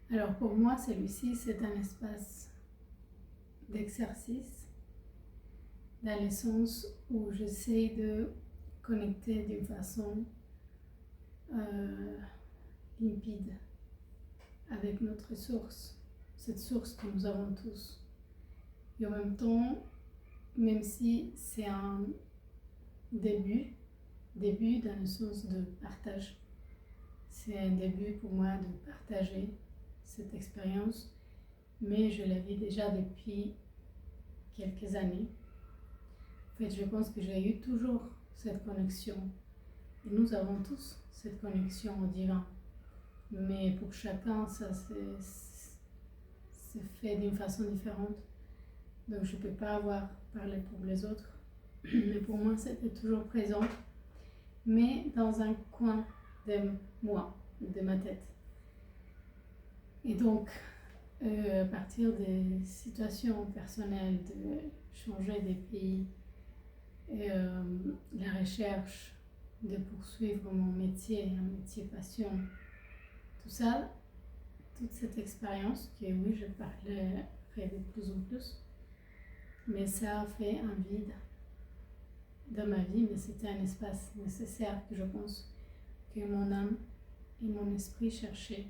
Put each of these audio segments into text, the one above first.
Alors pour moi, celui-ci, c'est un espace d'exercice, dans le sens où j'essaie de connecter d'une façon limpide avec notre source, cette source que nous avons tous. Et en même temps, même si c'est un début dans le sens de partage, c'est un début pour moi de partager cette expérience, mais je la vis déjà depuis quelques années. En fait, je pense que j'ai eu toujours cette connexion. Et nous avons tous cette connexion au divin. Mais pour chacun, ça c'est fait d'une façon différente. Donc je ne peux pas avoir parlé pour les autres. Mais pour moi, c'était toujours présent. Mais dans un coin de moi, de ma tête. Et donc, à partir des situations personnelles, de changer des pays, la recherche de poursuivre mon métier, un métier passion, tout ça, toute cette expérience, que oui, je parlerai de plus en plus, mais ça a fait un vide dans ma vie, mais c'était un espace nécessaire que je pense que mon âme et mon esprit cherchaient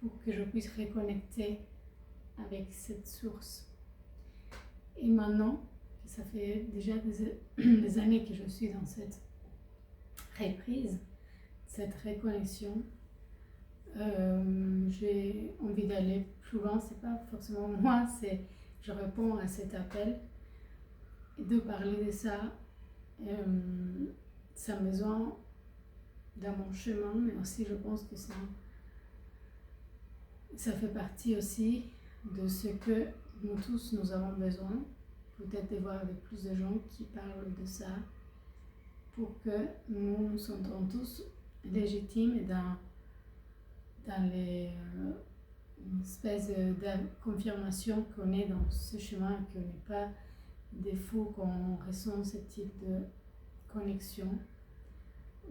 pour que je puisse reconnecter avec cette source. Et maintenant, ça fait déjà des années que je suis dans cette reprise, cette reconnexion, j'ai envie d'aller plus loin. C'est pas forcément moi, c'est je réponds à cet appel et de parler de ça. Ça me besoin dans mon chemin, mais aussi je pense que ça fait partie aussi de ce que nous tous nous avons besoin, peut-être de voir avec plus de gens qui parlent de ça, pour que nous nous sentons tous légitimes et dans une espèce de confirmation qu'on est dans ce chemin, qu'on n'est pas des fous, qu'on ressent ce type de connexion,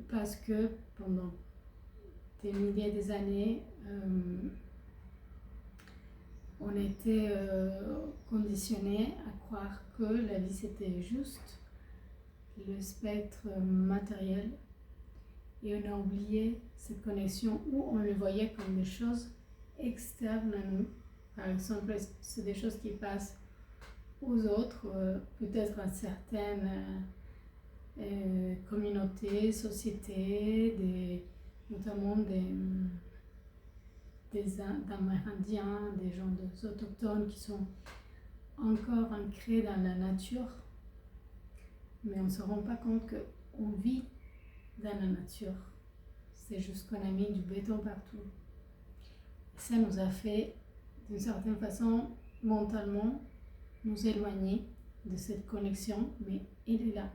parce que pendant des milliers d'années, on était conditionnés à croire que la vie c'était juste le spectre matériel, et on a oublié cette connexion où on le voyait comme des choses externes à nous. Par exemple, c'est des choses qui passent aux autres, peut-être à certaines communautés, sociétés, notamment des Amérindiens, des gens des autochtones qui sont encore ancrés dans la nature, mais on ne se rend pas compte qu'on vit dans la nature. C'est juste qu'on a mis du béton partout. Et ça nous a fait, d'une certaine façon, mentalement, nous éloigner de cette connexion, mais elle est là.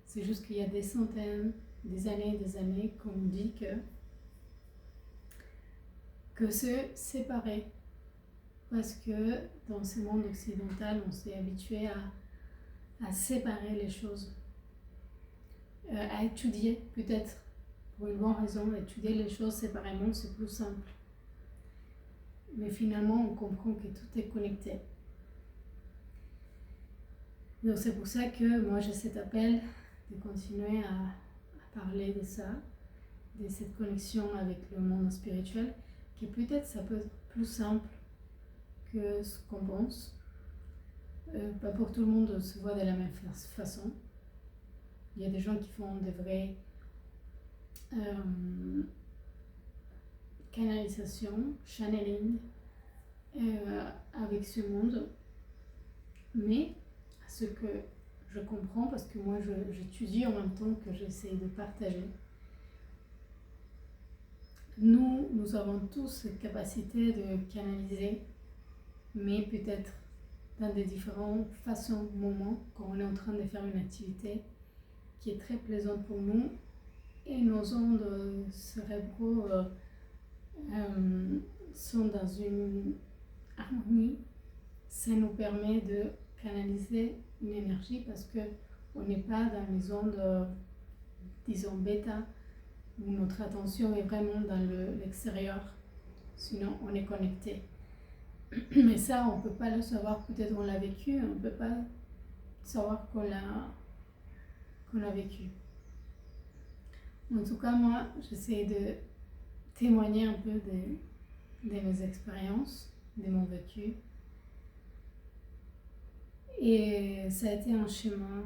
C'est juste qu'il y a des centaines, des années qu'on nous dit que se séparer, parce que dans ce monde occidental, on s'est habitué à séparer les choses, à étudier peut-être, pour une bonne raison, étudier les choses séparément, c'est plus simple. Mais finalement, on comprend que tout est connecté. Donc c'est pour ça que moi j'ai cet appel de continuer à parler de ça, de cette connexion avec le monde spirituel, que peut-être ça peut être plus simple que ce qu'on pense. Pas pour tout le monde se voit de la même façon. Il y a des gens qui font des vraies canalisations, channeling avec ce monde. Mais ce que je comprends, parce que moi j'étudie en même temps que j'essaie de partager, nous avons tous cette capacité de canaliser, mais peut-être dans des différentes façons, moments, quand on est en train de faire une activité qui est très plaisante pour nous, et nos ondes cérébraux sont dans une harmonie. Ça nous permet de canaliser une énergie, parce qu'on n'est pas dans les ondes, disons, bêta, où notre attention est vraiment dans l'extérieur, sinon on est connecté. Mais ça, on ne peut pas le savoir, peut-être on l'a vécu, on ne peut pas savoir qu'on l'a vécu. En tout cas, moi, j'essaie de témoigner un peu de mes expériences, de mon vécu. Et ça a été un chemin,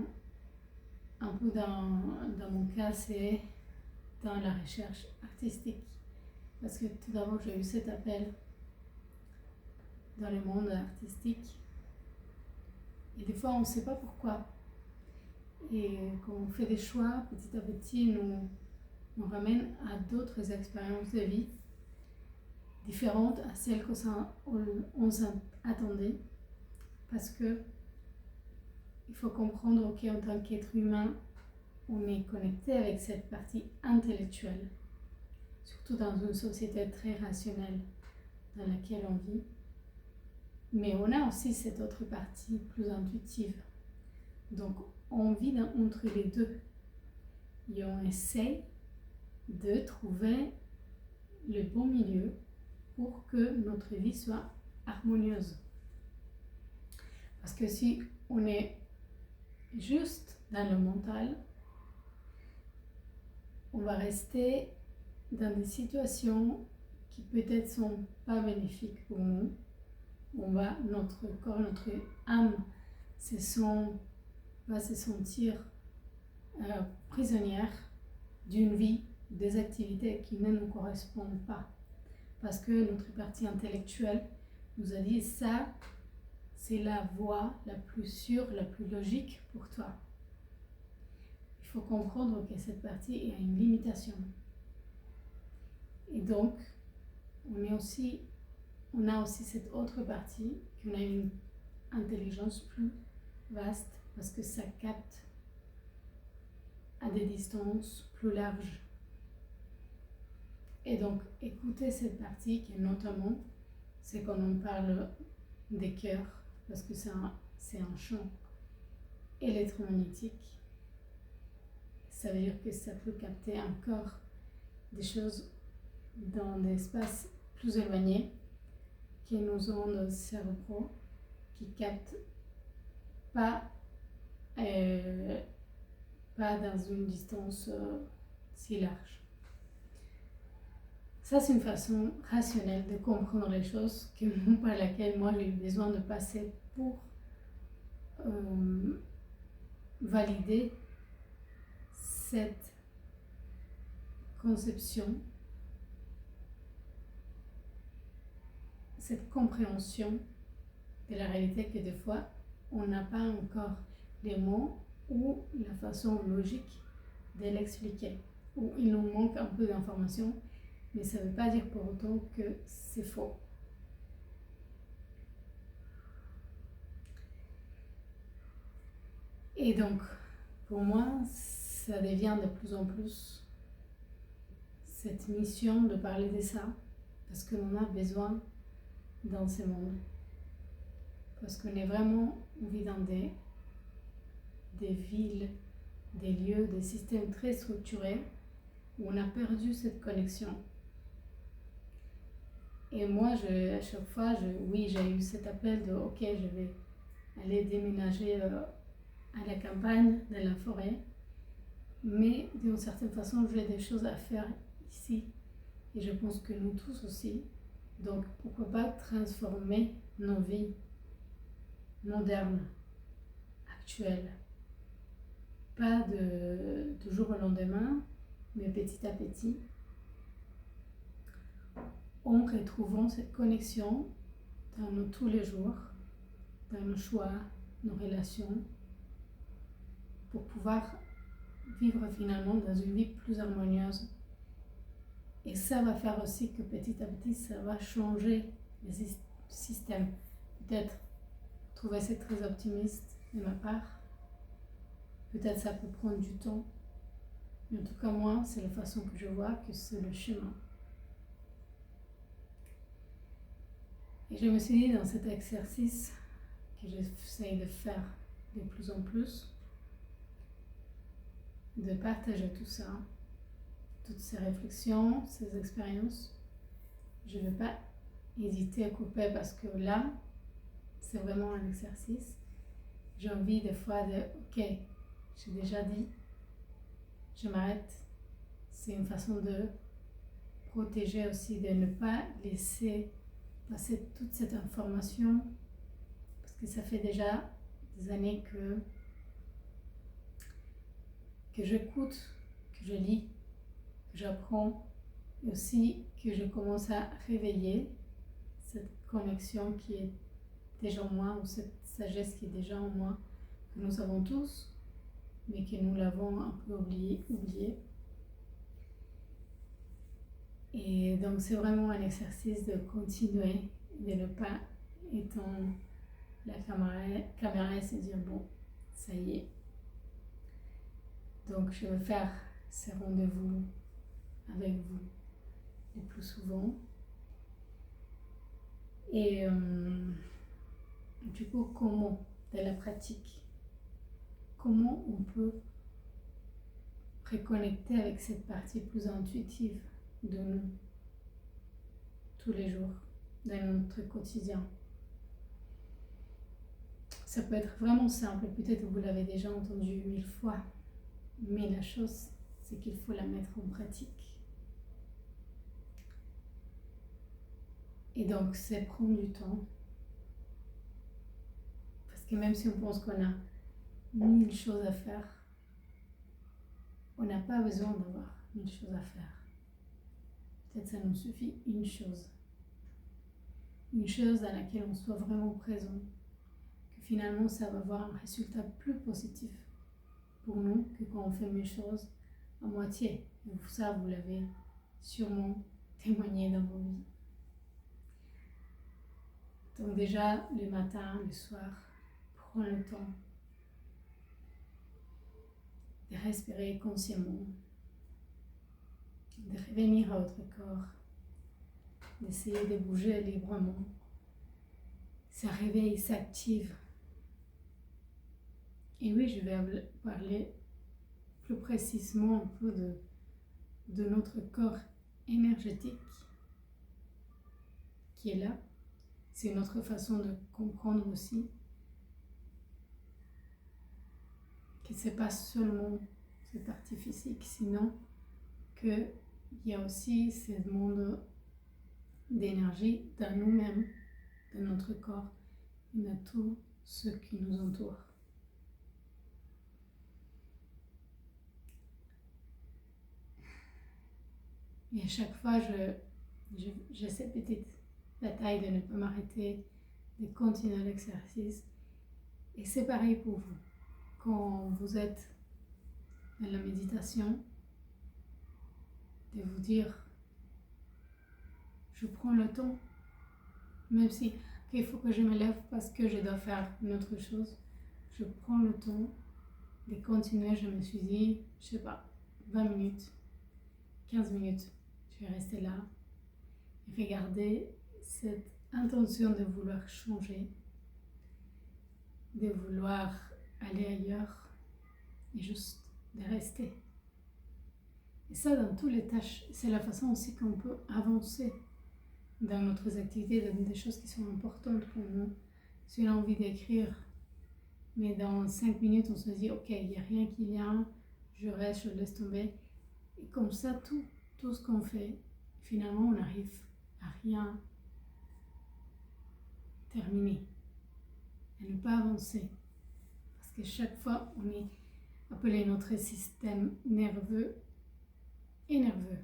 un peu dans mon cas, c'est dans la recherche artistique. Parce que tout d'abord, j'ai eu cet appel dans le monde artistique. Et des fois, on ne sait pas pourquoi. Et quand on fait des choix, petit à petit, nous ramène à d'autres expériences de vie différentes à celles qu'on s'attendait. Parce que il faut comprendre qu'en tant qu'être humain, on est connecté avec cette partie intellectuelle, surtout dans une société très rationnelle dans laquelle on vit. Mais on a aussi cette autre partie plus intuitive. Donc on vit entre les deux. Et on essaie de trouver le bon milieu pour que notre vie soit harmonieuse. Parce que si on est juste dans le mental, on va rester dans des situations qui peut-être sont pas bénéfiques pour nous. Notre corps, notre âme va se sentir prisonnière d'une vie, des activités qui ne nous correspondent pas. Parce que notre partie intellectuelle nous a dit ça, c'est la voie la plus sûre, la plus logique pour toi. Il faut comprendre que cette partie a une limitation. Et donc, on a aussi cette autre partie, qu'on a une intelligence plus vaste, parce que ça capte à des distances plus larges. Et donc, écouter cette partie qui est notamment, c'est quand on parle des cœurs, parce que c'est un champ électromagnétique. Ça veut dire que ça peut capter encore des choses dans des espaces plus éloignés que nos ondes cérébraux qui captent pas dans une distance si large. Ça, c'est une façon rationnelle de comprendre les choses par laquelle moi j'ai eu besoin de passer pour valider cette conception, cette compréhension de la réalité que des fois on n'a pas encore les mots ou la façon logique de l'expliquer, ou il nous manque un peu d'informations, mais ça ne veut pas dire pour autant que c'est faux. Et donc, pour moi, ça devient de plus en plus cette mission de parler de ça, parce que l'on a besoin dans ce monde. Parce qu'on est vraiment, on vit dans des villes, des lieux, des systèmes très structurés où on a perdu cette connexion. Et moi, à chaque fois, j'ai eu cet appel de ok, je vais aller déménager à la campagne, dans la forêt, mais d'une certaine façon, j'ai des choses à faire ici. Et je pense que nous tous aussi. Donc, pourquoi pas transformer nos vies modernes, actuelles. Pas de jour au lendemain, mais petit à petit, en retrouvant cette connexion dans tous les jours, dans nos choix, nos relations, pour pouvoir vivre finalement dans une vie plus harmonieuse. Et ça va faire aussi que petit à petit, ça va changer les systèmes. Peut-être, trouver c'est très optimiste de ma part. Peut-être ça peut prendre du temps. Mais en tout cas, moi, c'est la façon que je vois que c'est le chemin. Et je me suis dit dans cet exercice que j'essaie de faire de plus en plus, de partager tout ça, toutes ces réflexions, ces expériences, je ne vais pas hésiter à couper parce que là, c'est vraiment un exercice. J'ai envie des fois de, ok, j'ai déjà dit, je m'arrête. C'est une façon de protéger aussi, de ne pas laisser passer toute cette information parce que ça fait déjà des années que j'écoute, que je lis, que j'apprends et aussi que je commence à réveiller cette connexion qui est déjà en moi ou cette sagesse qui est déjà en moi, que nous avons tous, mais que nous l'avons un peu oublié. Et donc c'est vraiment un exercice de continuer, de ne pas éteindre la caméra et se dire bon, ça y est. Donc je vais faire ces rendez-vous avec vous le plus souvent. Et du coup, comment, de la pratique, comment on peut reconnecter avec cette partie plus intuitive de nous tous les jours, dans notre quotidien. Ça peut être vraiment simple, peut-être que vous l'avez déjà entendu 1000 fois, mais la chose, c'est qu'il faut la mettre en pratique. Et donc, c'est prendre du temps. Parce que même si on pense qu'on a 1000 choses à faire, on n'a pas besoin d'avoir 1000 choses à faire. Peut-être ça nous suffit une chose. Une chose dans laquelle on soit vraiment présent. Que finalement, ça va avoir un résultat plus positif pour nous que quand on fait 1000 choses à moitié. Et ça, vous l'avez sûrement témoigné dans vos vies. Donc déjà, le matin, le soir, prends le temps de respirer consciemment, de revenir à votre corps, d'essayer de bouger librement. Ça réveille, ça active. Et oui, je vais parler plus précisément un peu de notre corps énergétique qui est là. C'est une autre façon de comprendre aussi que ce n'est pas seulement cette partie physique, sinon qu'il y a aussi ce monde d'énergie dans nous-mêmes, dans notre corps et dans tout ce qui nous entoure. Et à chaque fois, j'ai cette petite bataille de ne pas m'arrêter, de continuer l'exercice. Et c'est pareil pour vous. Quand vous êtes dans la méditation, de vous dire, je prends le temps, même si il faut que je me lève parce que je dois faire une autre chose, je prends le temps de continuer. Je me suis dit, je sais pas, 20 minutes, 15 minutes, je vais rester là et regarder cette intention de vouloir changer, de vouloir aller ailleurs et juste de rester. Et ça, dans toutes les tâches, c'est la façon aussi qu'on peut avancer dans notre activité, dans des choses qui sont importantes pour nous. Si on a envie d'écrire, mais dans 5 minutes, on se dit, ok, il n'y a rien qui vient, je reste, je laisse tomber. Et comme ça, tout ce qu'on fait, finalement, on n'arrive à rien terminer, à ne pas avancer. Parce que chaque fois, on est appelé notre système nerveux et nerveux.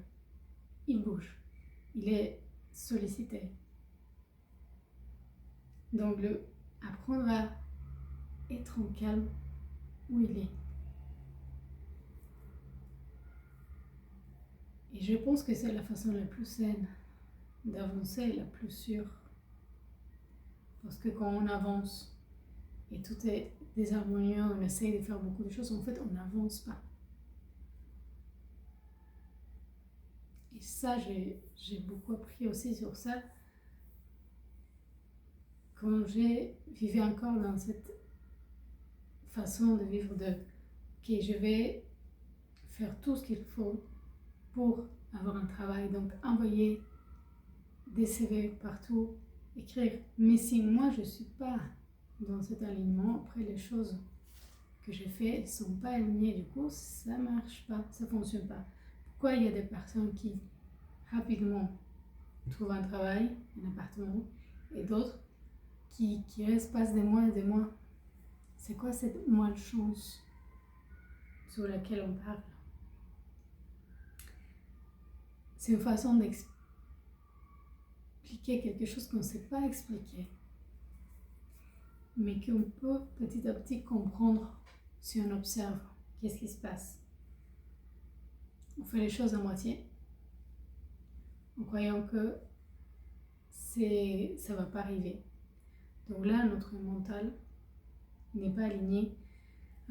Il bouge, il est sollicité. Donc, apprendre à être en calme où il est. Et je pense que c'est la façon la plus saine d'avancer, la plus sûre. Parce que quand on avance et tout est désharmonieux, on essaye de faire beaucoup de choses, en fait, on n'avance pas. Et ça, j'ai beaucoup appris aussi sur ça. Quand j'ai vécu encore dans cette façon de vivre ok, je vais faire tout ce qu'il faut pour avoir un travail, donc envoyer des CV partout, écrire. Mais si moi je ne suis pas dans cet alignement, après les choses que j'ai faites ne sont pas alignées, du coup ça ne marche pas, ça ne fonctionne pas. Pourquoi il y a des personnes qui rapidement trouvent un travail, un appartement, et d'autres qui passent des mois et des mois? C'est quoi cette malchance sur laquelle on parle? C'est une façon d'expliquer quelque chose qu'on ne sait pas expliquer, mais qu'on peut petit à petit comprendre si on observe qu'est-ce qui se passe. On fait les choses à moitié, en croyant que ça ne va pas arriver. Donc là, notre mental n'est pas aligné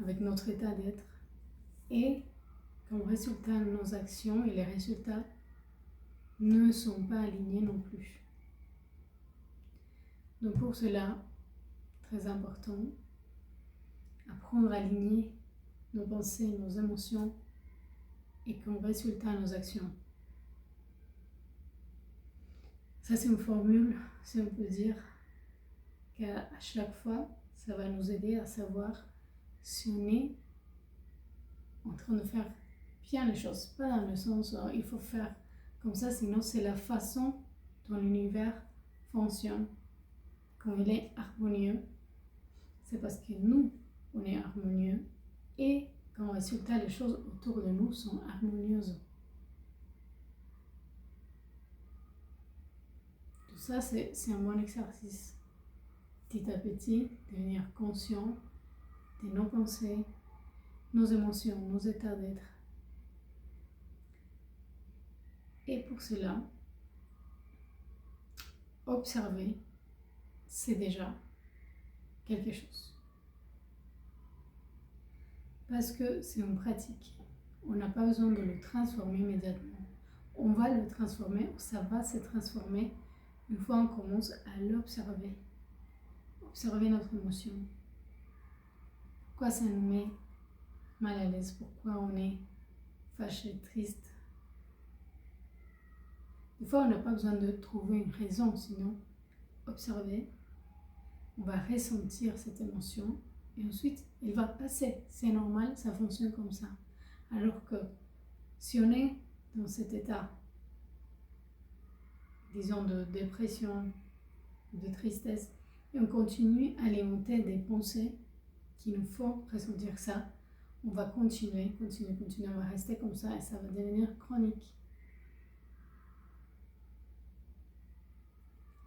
avec notre état d'être. Et comme résultat, nos actions et les résultats ne sont pas alignés non plus. Donc pour cela, très important, apprendre à aligner nos pensées, nos émotions et comme résultat nos actions. Ça c'est une formule, si on peut dire, qu'à chaque fois, ça va nous aider à savoir si on est en train de faire bien les choses. Pas dans le sens où il faut faire comme ça, sinon c'est la façon dont l'univers fonctionne. Quand il est harmonieux, c'est parce que nous, on est harmonieux et qu'en résultat, les choses autour de nous sont harmonieuses. Tout ça, c'est un bon exercice. Petit à petit, devenir conscient de nos pensées, nos émotions, nos états d'être. Et pour cela, observer, c'est déjà quelque chose. Parce que c'est une pratique. On n'a pas besoin de le transformer immédiatement. On va le transformer, ça va se transformer une fois on commence à l'observer. Observer notre émotion. Pourquoi ça nous met mal à l'aise? Pourquoi on est fâché, triste? Des fois, on n'a pas besoin de trouver une raison, sinon observer. On va ressentir cette émotion et ensuite, elle va passer. C'est normal, ça fonctionne comme ça. Alors que si on est dans cet état, disons de dépression, de tristesse, et on continue à alimenter des pensées qui nous font ressentir ça, on va continuer, on va rester comme ça et ça va devenir chronique.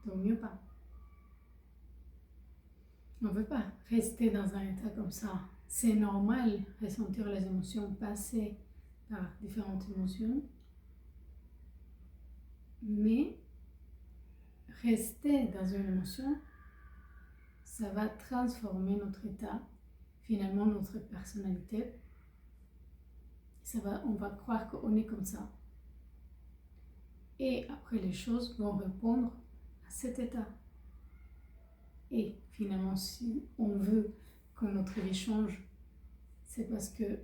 Donc mieux pas. On ne veut pas rester dans un état comme ça. C'est normal ressentir les émotions, passer par différentes émotions, mais rester dans une émotion, ça va transformer notre état, finalement notre personnalité. On va croire qu'on est comme ça. Et après, les choses vont répondre à cet état. Et finalement, si on veut que notre vie change, c'est parce que,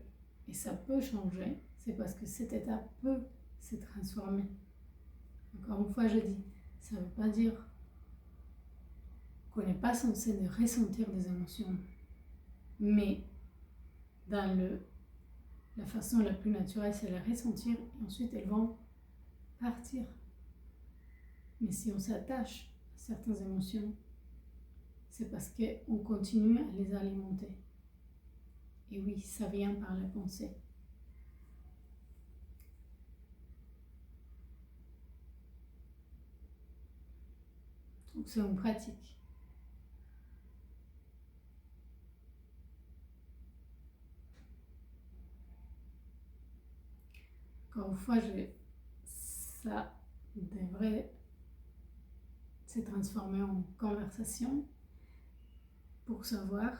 et ça peut changer, c'est parce que cet état peut se transformer. Encore une fois, je dis, ça ne veut pas dire qu'on n'est pas censé de ressentir des émotions, mais dans la façon la plus naturelle, c'est les ressentir et ensuite elles vont partir. Mais si on s'attache à certaines émotions, c'est parce qu'on continue à les alimenter. Et oui, ça vient par la pensée. Donc c'est une pratique. Encore une fois, ça devrait se transformer en conversation pour savoir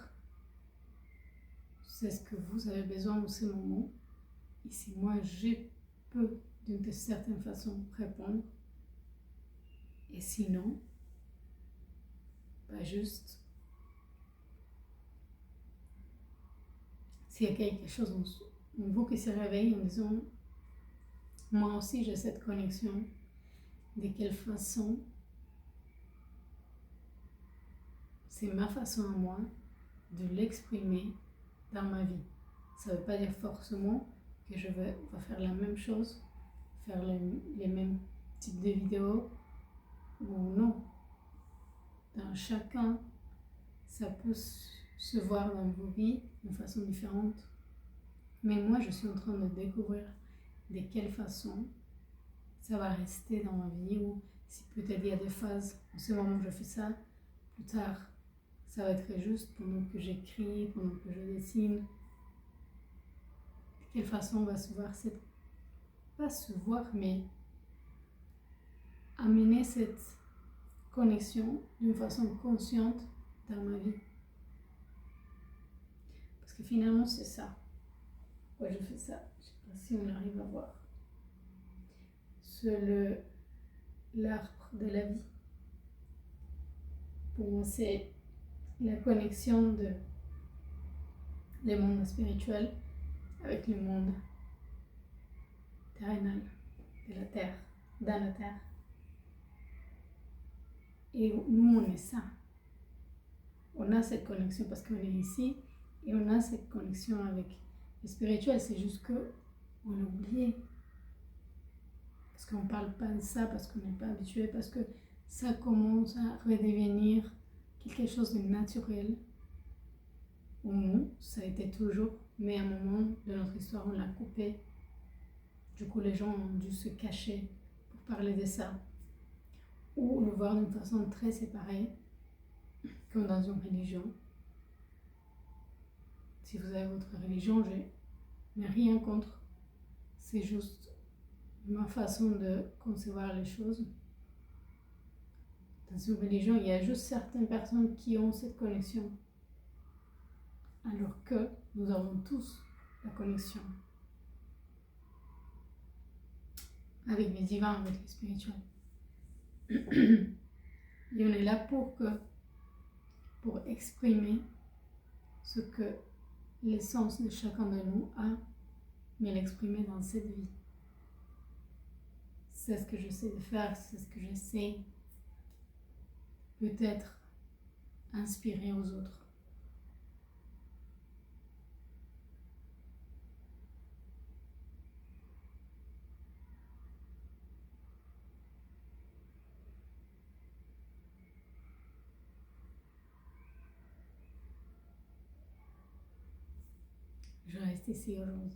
c'est ce que vous avez besoin en ce moment. Et si moi, je peux d'une certaine façon répondre. Et sinon, pas juste. S'il y a quelque chose en vous qui se réveille en disant moi aussi j'ai cette connexion, de quelle façon c'est ma façon à moi de l'exprimer dans ma vie. Ça ne veut pas dire forcément que je vais faire la même chose, faire les mêmes types de vidéos, ou non. Dans chacun, ça peut se voir dans vos vies d'une façon différente. Mais moi, je suis en train de découvrir de quelle façon ça va rester dans ma vie, ou si peut-être il y a des phases, en ce moment je fais ça, plus tard ça va être juste pendant que j'écris, pendant que je dessine. De quelle façon on va se voir pas se voir, mais amener cette connexion d'une façon consciente dans ma vie. Parce que finalement c'est ça. Ouais, je fais ça. Je sais pas si on arrive à voir. C'est l'arbre de la vie. Pour moi, c'est la connexion des mondes spirituels avec le monde terrénal, de la terre, dans la terre. Et nous, on est ça. On a cette connexion parce qu'on est ici et on a cette connexion avec le spirituel. C'est juste qu'on l'a oublié. Parce qu'on ne parle pas de ça, parce qu'on n'est pas habitué, parce que ça commence à redevenir quelque chose de naturel. Au nous, ça a été toujours, mais à un moment de notre histoire, on l'a coupé. Du coup, les gens ont dû se cacher pour parler de ça. Ou le voir d'une façon très séparée, comme dans une religion. Si vous avez votre religion, je n'ai rien contre. C'est juste ma façon de concevoir les choses. Dans une religion, il y a juste certaines personnes qui ont cette connexion. Alors que nous avons tous la connexion avec le divin, avec le spirituel. Et on est là pour exprimer ce que l'essence de chacun de nous a, mais l'exprimer dans cette vie. C'est ce que j'essaie de faire, c'est ce que j'essaie peut-être inspirer aux autres. Je reste ici aujourd'hui.